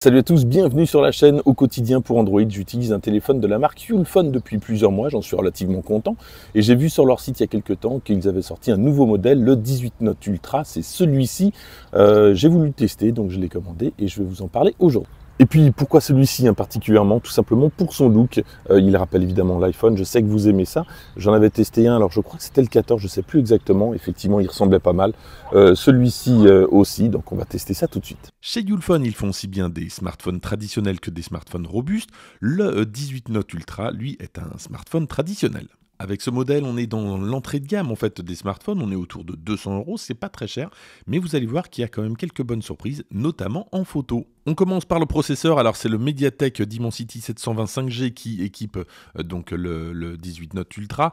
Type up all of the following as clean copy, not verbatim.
Salut à tous, bienvenue sur la chaîne. Au quotidien pour Android, j'utilise un téléphone de la marque Ulfone depuis plusieurs mois, j'en suis relativement content. Et j'ai vu sur leur site il y a quelques temps qu'ils avaient sorti un nouveau modèle, le 18 Note Ultra, c'est celui-ci. J'ai voulu le tester, donc je l'ai commandé et je vais vous en parler aujourd'hui. Et puis pourquoi celui-ci particulièrement? Tout simplement pour son look. Il rappelle évidemment l'iPhone, je sais que vous aimez ça. J'en avais testé un, alors je crois que c'était le 14, je ne sais plus exactement. Effectivement, il ressemblait pas mal. Celui-ci aussi, donc on va tester ça tout de suite. Chez Ulfone, ils font aussi bien des smartphones traditionnels que des smartphones robustes. Le 18 Note Ultra, lui, est un smartphone traditionnel. Avec ce modèle, on est dans l'entrée de gamme en fait des smartphones, on est autour de 200 €, c'est pas très cher, mais vous allez voir qu'il y a quand même quelques bonnes surprises, notamment en photo. On commence par le processeur, alors c'est le MediaTek Dimensity 725G qui équipe donc le 18 Note Ultra.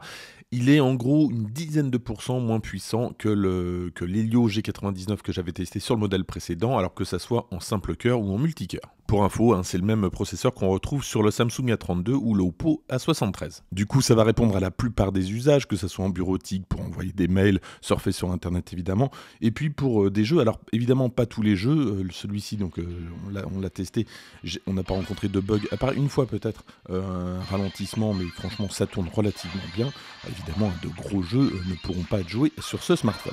Il est en gros une dizaine de pourcents moins puissant que l'Helio G99 que j'avais testé sur le modèle précédent, alors que ça soit en simple cœur ou en multicœur. Pour info, c'est le même processeur qu'on retrouve sur le Samsung A32 ou le Oppo A73. Du coup, ça va répondre à la plupart des usages, que ce soit en bureautique, pour envoyer des mails, surfer sur Internet évidemment, et puis pour des jeux. Alors évidemment pas tous les jeux, celui-ci donc on l'a testé, on n'a pas rencontré de bug, à part une fois peut-être un ralentissement, mais franchement ça tourne relativement bien. Évidemment, de gros jeux ne pourront pas être joués sur ce smartphone.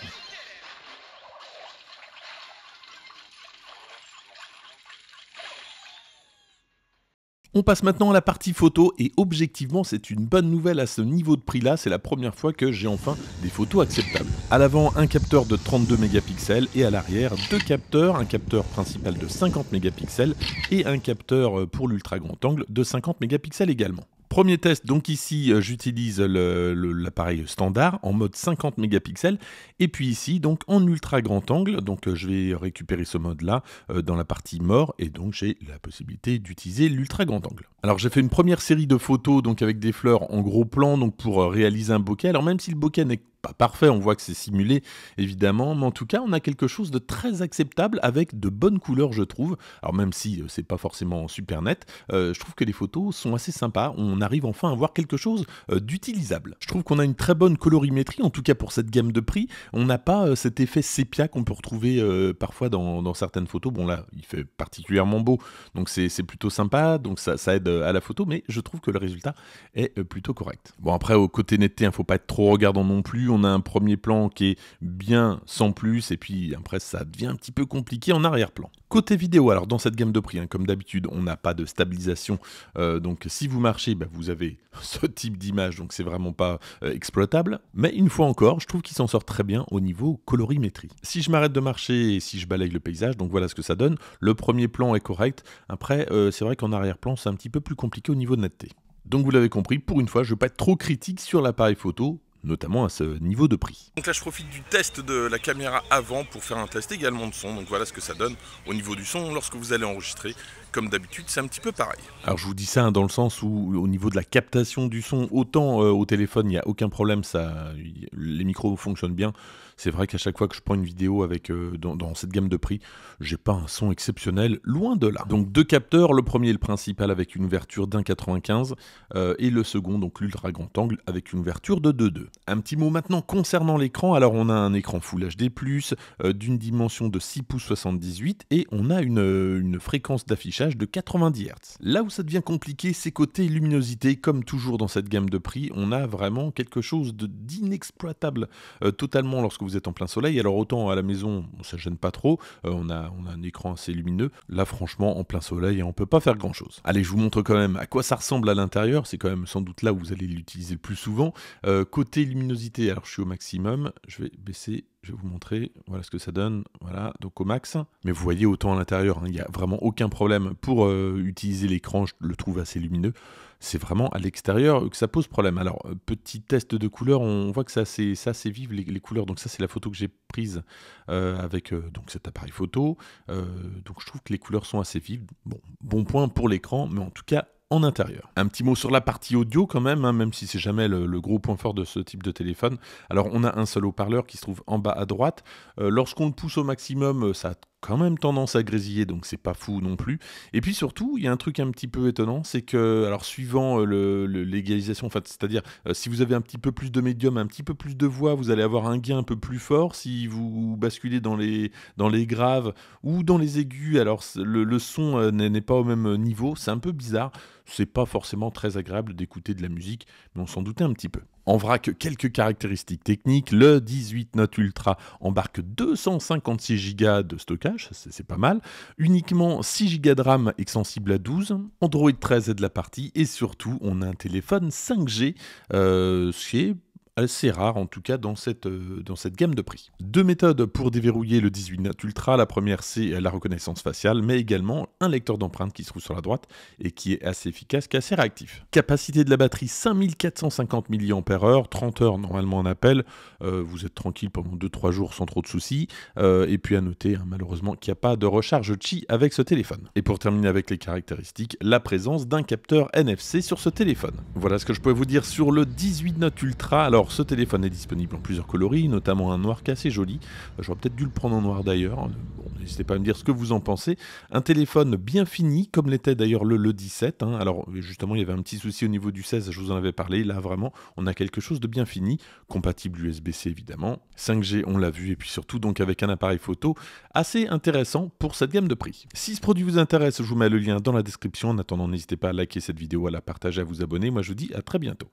On passe maintenant à la partie photo et objectivement c'est une bonne nouvelle à ce niveau de prix là, c'est la première fois que j'ai enfin des photos acceptables. À l'avant un capteur de 32 mégapixels et à l'arrière deux capteurs, un capteur principal de 50 mégapixels et un capteur pour l'ultra grand angle de 50 mégapixels également. Premier test, donc ici j'utilise l'appareil standard en mode 50 mégapixels et puis ici donc en ultra grand angle, donc je vais récupérer ce mode là dans la partie mort et donc j'ai la possibilité d'utiliser l'ultra grand angle. Alors j'ai fait une première série de photos donc avec des fleurs en gros plan donc pour réaliser un bokeh, alors même si le bokeh n'est pas parfait, on voit que c'est simulé évidemment, mais en tout cas on a quelque chose de très acceptable avec de bonnes couleurs je trouve. Alors même si c'est pas forcément super net, je trouve que les photos sont assez sympas, on arrive enfin à voir quelque chose d'utilisable. Je trouve qu'on a une très bonne colorimétrie, en tout cas pour cette gamme de prix, on n'a pas cet effet sépia qu'on peut retrouver parfois dans certaines photos. Bon là il fait particulièrement beau, donc c'est plutôt sympa, donc ça aide à la photo, mais je trouve que le résultat est plutôt correct. Bon après au côté netteté, faut pas être trop regardant non plus, on a un premier plan qui est bien sans plus et puis après ça devient un petit peu compliqué en arrière-plan. Côté vidéo, alors dans cette gamme de prix, comme d'habitude, on n'a pas de stabilisation, donc si vous marchez, vous avez ce type d'image, donc c'est vraiment pas exploitable, mais une fois encore, je trouve qu'il s'en sort très bien au niveau colorimétrie. Si je m'arrête de marcher et si je balaye le paysage, donc voilà ce que ça donne, le premier plan est correct, après c'est vrai qu'en arrière-plan c'est un petit peu plus compliqué au niveau de netteté. Donc vous l'avez compris, pour une fois, je ne veux pas être trop critique sur l'appareil photo, notamment à ce niveau de prix. Donc là je profite du test de la caméra avant pour faire un test également de son, donc voilà ce que ça donne au niveau du son lorsque vous allez enregistrer. Comme d'habitude c'est un petit peu pareil. Alors je vous dis ça dans le sens où au niveau de la captation du son, autant au téléphone il n'y a aucun problème, les micros fonctionnent bien. C'est vrai qu'à chaque fois que je prends une vidéo avec dans cette gamme de prix, j'ai pas un son exceptionnel, loin de là. Donc deux capteurs, le premier le principal avec une ouverture d'1,95 et le second donc l'ultra grand angle avec une ouverture de 2,2. Un petit mot maintenant concernant l'écran. Alors on a un écran Full HD+, d'une dimension de 6 pouces 78 et on a une fréquence d'affichage de 90 Hz. Là où ça devient compliqué, c'est côté luminosité. Comme toujours dans cette gamme de prix, on a vraiment quelque chose d'inexploitable totalement lorsque vous êtes en plein soleil. Alors autant à la maison, ça gêne pas trop, on a un écran assez lumineux. Là franchement, en plein soleil, on peut pas faire grand chose. Allez, je vous montre quand même à quoi ça ressemble à l'intérieur. C'est quand même sans doute là où vous allez l'utiliser le plus souvent. Côté luminosité, alors je suis au maximum, je vais baisser, je vais vous montrer, voilà ce que ça donne, voilà, donc au max. Mais vous voyez autant à l'intérieur, il n'y a vraiment aucun problème pour utiliser l'écran, je le trouve assez lumineux. C'est vraiment à l'extérieur que ça pose problème. Alors, petit test de couleur, on voit que c'est assez vive les couleurs. Donc ça, c'est la photo que j'ai prise avec donc cet appareil photo. Donc je trouve que les couleurs sont assez vives. Bon point pour l'écran, mais en tout cas, en intérieur. Un petit mot sur la partie audio quand même, même si c'est jamais le gros point fort de ce type de téléphone. Alors on a un seul haut-parleur qui se trouve en bas à droite. Lorsqu'on le pousse au maximum, ça quand même tendance à grésiller, donc c'est pas fou non plus. Et puis surtout, il y a un truc un petit peu étonnant, c'est que, alors suivant l'égalisation, en fait, c'est-à-dire si vous avez un petit peu plus de médium, un petit peu plus de voix, vous allez avoir un gain un peu plus fort. Si vous basculez dans les graves ou dans les aigus, alors le son n'est pas au même niveau, c'est un peu bizarre. C'est pas forcément très agréable d'écouter de la musique, mais on s'en doutait un petit peu. En vrac, quelques caractéristiques techniques. Le 18 Note Ultra embarque 256 Go de stockage, c'est pas mal. Uniquement 6 Go de RAM extensible à 12. Android 13 est de la partie. Et surtout, on a un téléphone 5G, ce qui est assez rare en tout cas dans cette gamme de prix. Deux méthodes pour déverrouiller le 18 Note Ultra. La première, c'est la reconnaissance faciale, mais également un lecteur d'empreintes qui se trouve sur la droite et qui est assez efficace, qui est assez réactif. Capacité de la batterie 5450 mAh, 30 heures normalement en appel. Vous êtes tranquille pendant 2-3 jours sans trop de soucis. Et puis à noter malheureusement qu'il n'y a pas de recharge Qi avec ce téléphone. Et pour terminer avec les caractéristiques, la présence d'un capteur NFC sur ce téléphone. Voilà ce que je pouvais vous dire sur le 18 Note Ultra. Alors ce téléphone est disponible en plusieurs coloris, notamment un noir qui est assez joli. J'aurais peut-être dû le prendre en noir d'ailleurs. Bon, n'hésitez pas à me dire ce que vous en pensez. Un téléphone bien fini, comme l'était d'ailleurs le 17. Alors justement, il y avait un petit souci au niveau du 16, je vous en avais parlé. Là, vraiment, on a quelque chose de bien fini. Compatible USB-C évidemment. 5G, on l'a vu. Et puis surtout, donc avec un appareil photo assez intéressant pour cette gamme de prix. Si ce produit vous intéresse, je vous mets le lien dans la description. En attendant, n'hésitez pas à liker cette vidéo, à la partager, à vous abonner. Moi, je vous dis à très bientôt.